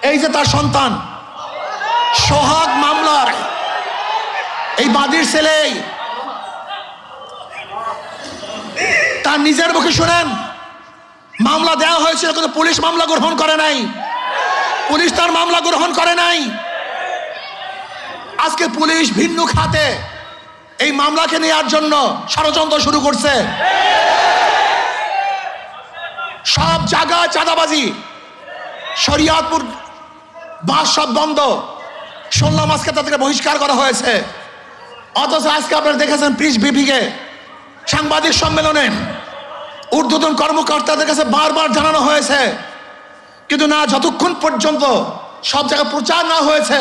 এই যে তার সন্তান সোহাগ মামলার এই বাদীর ছেলে, তার নিজের মুখে শুনেন মামলা দেওয়া হয়েছিল কিন্তু পুলিশ মামলা গ্রহণ করে নাই, পুলিশ তার মামলা গ্রহণ করে নাই। আজকে পুলিশ ভিন্ন খাতে এই মামলাকে নেওয়ার জন্য ষড়যন্ত্র শুরু করছে। সব জায়গায় চাঁদাবাজি, শরিয়াতপুর বাস সব বন্ধ, শুনলাম আজকে তাদেরকে বহিষ্কার করা হয়েছে। অথচ আজকে আপনারা দেখেছেন প্রেস ব্রিফিংয়ে সাংবাদিক সম্মেলনে ঊর্ধ্বতন কর্মকর্তাদের কাছে বারবার জানানো হয়েছে, কিন্তু না, যতক্ষণ পর্যন্ত সব জায়গায় প্রচার না হয়েছে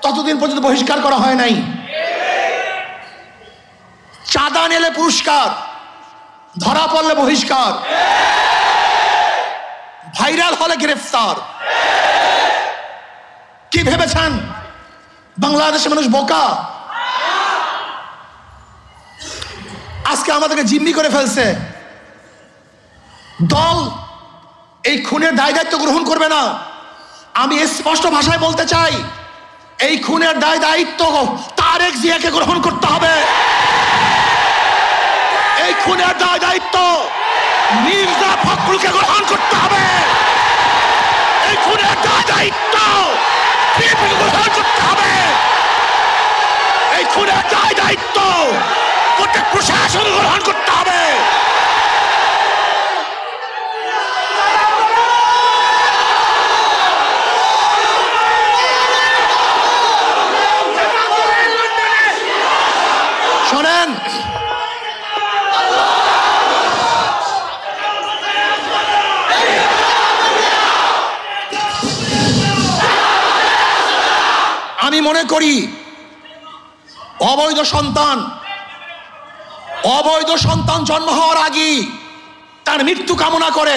ততদিন পর্যন্ত বহিষ্কার করা হয় নাই। চাঁদা নিলে পুরস্কার, ধরা পড়লে বহিষ্কার, ভাইরাল হলে গ্রেফতার। কি ভেবেছেন বাংলাদেশের মানুষ বোকা? আজকে আমাদেরকে জিম্মি করে ফেলছে। দল এই খুনের দায় দায়িত্ব গ্রহণ করবে না। আমি স্পষ্ট ভাষায় বলতে চাই, এই খুনের দায় দায়িত্ব তারেক জিয়াকে গ্রহণ করতে হবে। এই খুনের দায় দায়িত্ব মির্জা ফখরুলকে গ্রহণ করতে হবে। এই খুনের দায় দায়িত্ব বিএনপিকে গ্রহণ করতে হবে। এই খুনের দায় দায়িত্ব প্রত্যেক প্রশাসন গ্রহণ করতে হবে। শোনেন, আমি মনে করি অবৈধ সন্তান জন্ম হওয়ার আগেই তার মৃত্যু কামনা করে।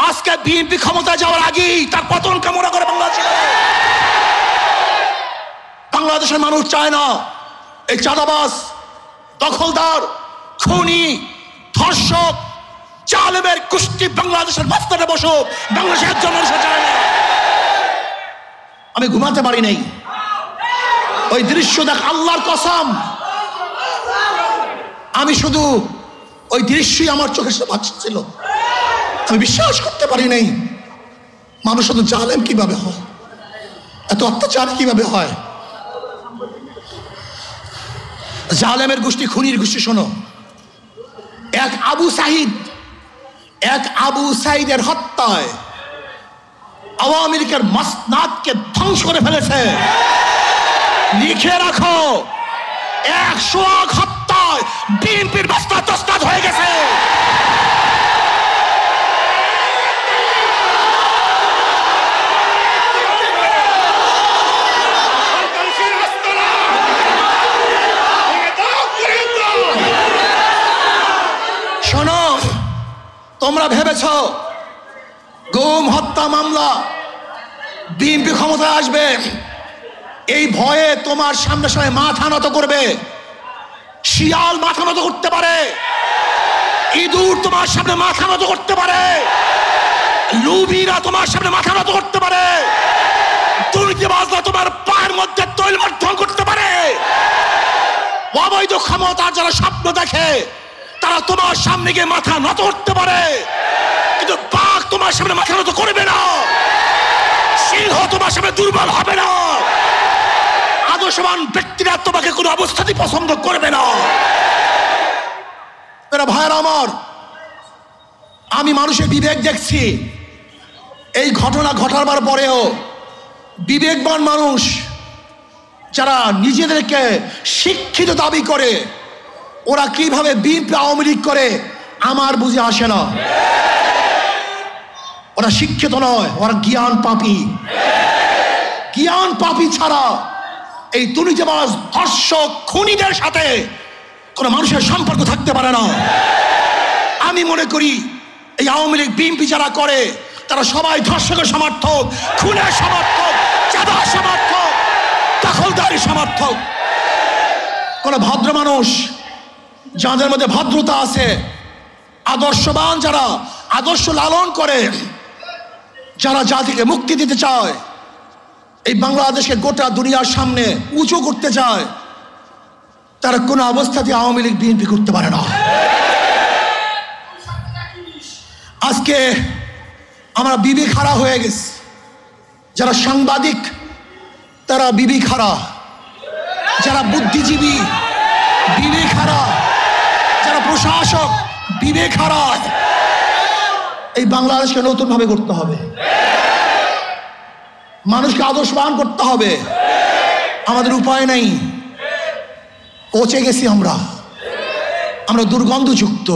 আজকে বিএনপি ক্ষমতায় যাওয়ার আগেই তার পতন কামনা করে বাংলাদেশের মানুষ চায় না এই চাঁদাবাজ, দখলদার, খুনি, ধর্ষক, জালেমের গোষ্ঠী বাংলাদেশের মাঝখানে বসুক। বাংলাদেশের একজন মানুষ চায় না। আমি ঘুমাতে পারি নাই, ওই দৃশ্য দেখ, আল্লাহর কসম, আমি শুধু ওই দৃশ্যই আমার চোখের সামনে ভাসছিল। আমি বিশ্বাস করতে পারি নাই মানুষ শুধু জালেম কিভাবে হয়, এত অত্যাচার কিভাবে হয়। জালেমের গোষ্ঠী, খুনির গোষ্ঠী। শোনো, এক আবু সাইদের হত্যায় আওয়ামী লীগের মাসনাদকে ধ্বংস করে ফেলেছে। লিখে রাখো, 100 হত্যায় বিএনপির মাসনাদ তসনাদ হয়ে গেছে। শোনো, তোমরা ভেবেছ গুম হত্যা মামলা বিএনপি ক্ষমতায় আসবে, এই ভয়ে তোমার সামনে সবাই মাথা নত করবে। শিয়াল মাথা নত করতে পারে, ইঁদুর তোমার সামনে মাথা নত করতে পারে, লুবিরা তোমার সামনে মাথা নত করতে পারে, দুর্নীতিবাজরা তোমার পায়ের মধ্যে তৈল মর্ধন করতে পারে। অবৈধ ক্ষমতার যারা স্বপ্ন দেখে তারা তোমার সামনে গিয়ে মাথা নত করতে পারে, কিন্তু বাঘ তোমার সামনে মাথা নত করবে না। সিংহ তোমার সামনে দুর্বল হবে না। আদর্শবান ব্যক্তিরা তোমাকে কোনো অবস্থাতেই পছন্দ করবে না। ভাইয়েরা আমার, আমি মানুষের বিবেক দেখছি। এই ঘটনা ঘটাবার পরেও বিবেকবান মানুষ যারা নিজেদেরকে শিক্ষিত দাবি করে, ওরা কিভাবে বিএনপি আওয়ামী লীগ করে আমার বুঝে আসে না। ওরা শিক্ষিত নয়, ওরা জ্ঞান পাপী। জ্ঞান পাপী ছাড়া এই দুর্নীতিবাজ, ধর্ষক, খুনিদের সাথে কোনো মানুষের সম্পর্ক থাকতে পারে না। আমি মনে করি এই আওয়ামী লীগ বিএনপি যারা করে তারা সবাই ধর্ষকের সমর্থক, খুনের সমর্থক, চাঁদার সমর্থক, দখলদারি সমর্থক। কোন ভদ্র মানুষ যাদের মধ্যে ভদ্রতা আছে, আদর্শবান যারা আদর্শ লালন করে, যারা জাতিকে মুক্তি দিতে চায়, এই বাংলাদেশকে গোটা দুনিয়ার সামনে উঁচু করতে চায়, তারা কোনো অবস্থাতে আওয়ামী লীগ বিএনপি করতে পারে না। আজকে আমরা বিবি খাড়া হয়ে গেছি। যারা সাংবাদিক তারা বিবি খাড়া, যারা বুদ্ধিজীবী বিবি খাড়া, যারা প্রশাসক বিবি খাড়া। এই বাংলাদেশকে নতুনভাবে করতে হবে, মানুষকে আদর্শবান করতে হবে। আমাদের উপায় নেই, পচে গেছি আমরা দুর্গন্ধযুক্ত,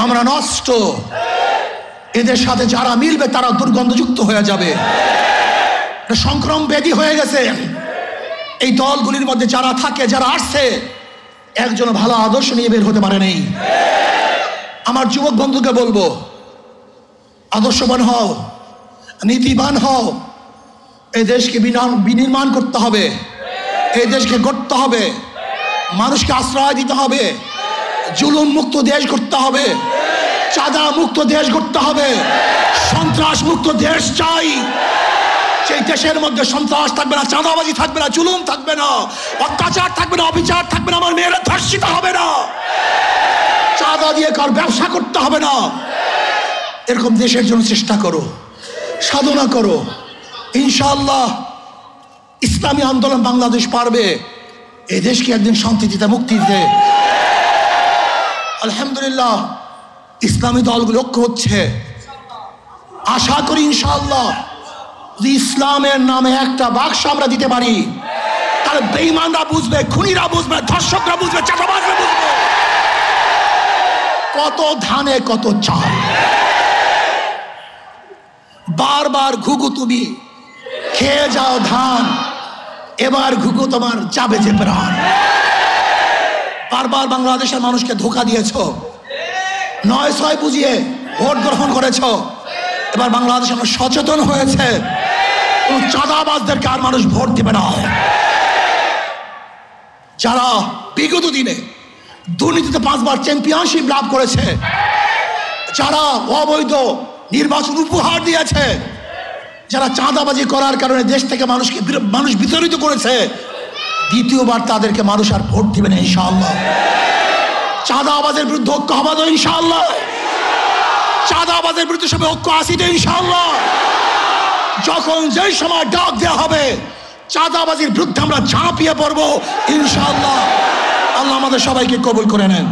আমরা নষ্ট। এদের সাথে যারা মিলবে তারা দুর্গন্ধযুক্ত হয়ে যাবে, সংক্রম ব্যাধি হয়ে গেছে। এই দলগুলির মধ্যে যারা থাকে, যারা আসছে, একজন ভালো আদর্শ নিয়ে বের হতে পারে নেই। আমার যুবক বন্ধুকে বলবো, আদর্শবান হও, নীতিবান হও। এই দেশকে বিনির্মাণ করতে হবে, এই দেশকে গড়তে হবে, মানুষকে আশ্রয় দিতে হবে, জুলুম মুক্ত দেশ করতে হবে, চাঁদা মুক্ত দেশ করতে হবে, সন্ত্রাস মুক্ত দেশ চাই। সেই দেশের মধ্যে সন্ত্রাস থাকবে না, চাঁদাবাজি থাকবে না, জুলুম থাকবে না, অত্যাচার থাকবে না, অবিচার থাকবে না, আমার মেয়েরা ধর্ষিত হবে না, চাঁদা দিয়ে কার ব্যবসা করতে হবে না। এরকম দেশের জন্য চেষ্টা করো, সাধনা করো। ইনশাআল্লাহ ইসলামী আন্দোলন বাংলাদেশ পারবে এই দেশকে একদিন শান্তি দিতে, মুক্তি দিতে। আলহামদুলিল্লাহ ইসলামী দলগুলো ঐক্য হচ্ছে। আশা করি ইনশাআল্লাহ যদি ইসলামের নামে একটা বাক্স আমরা দিতে পারি, তাহলে বেঈমানরা বুঝবে, খুনিরা বুঝবে, ধর্ষকরা বুঝবে, চাঁদাবাজরা বুঝবে কত ধানে কত চাল। বারবার ঘুঘু তুমি খেয়ে যাও ধান, এবার ঘুঘু তোমার যাবে যে প্রাণ। বারবার বাংলাদেশের মানুষকে ধোঁকা দিয়েছ, ৯-৬ বুঝিয়ে ভোট গ্রহণ করেছ। এবার বাংলাদেশ আমরা সচেতন হয়েছে, চাঁদাবাজদেরকে আর মানুষ ভোট দিবে না। যারা বিগত দিনে দুর্নীতিতে 5 বার চ্যাম্পিয়নশিপ লাভ করেছে, যারা অবৈধ নির্বাচন উপহার দিয়েছে, যারা চাঁদাবাজি করার কারণে দেশ থেকে মানুষ বিতাড়িত করেছে, দ্বিতীয়বার তাদেরকে মানুষ আর ভোট দিবে না ইনশাআল্লাহ। চাঁদাবাজের বিরুদ্ধে ঐক্য হবে তো ইনশাআল্লাহ, চাঁদাবাজের বিরুদ্ধে সবাই ঐক্য আসিতে ইনশাআল্লাহ। যখন যেই সময় ডাক দেওয়া হবে, চাঁদাবাজির বিরুদ্ধে আমরা ঝাঁপিয়ে পড়বো ইনশাআল্লাহ। আল্লাহ আমাদের সবাইকে কবুল করে নেন।